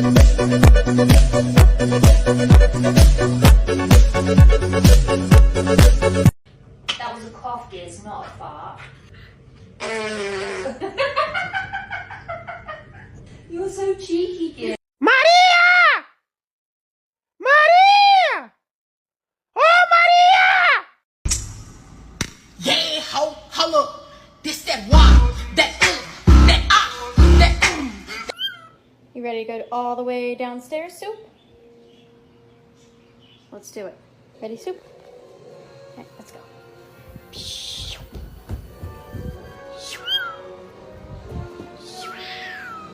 That was a cough, Giz, not a fart. You're so cheeky, Giz. Maria! Maria! Oh, Maria! Yeah, ho, holla. This that wah, that that ah, that You ready to go all the way downstairs, Soup? Let's do it. Ready, Soup? Okay, let's go.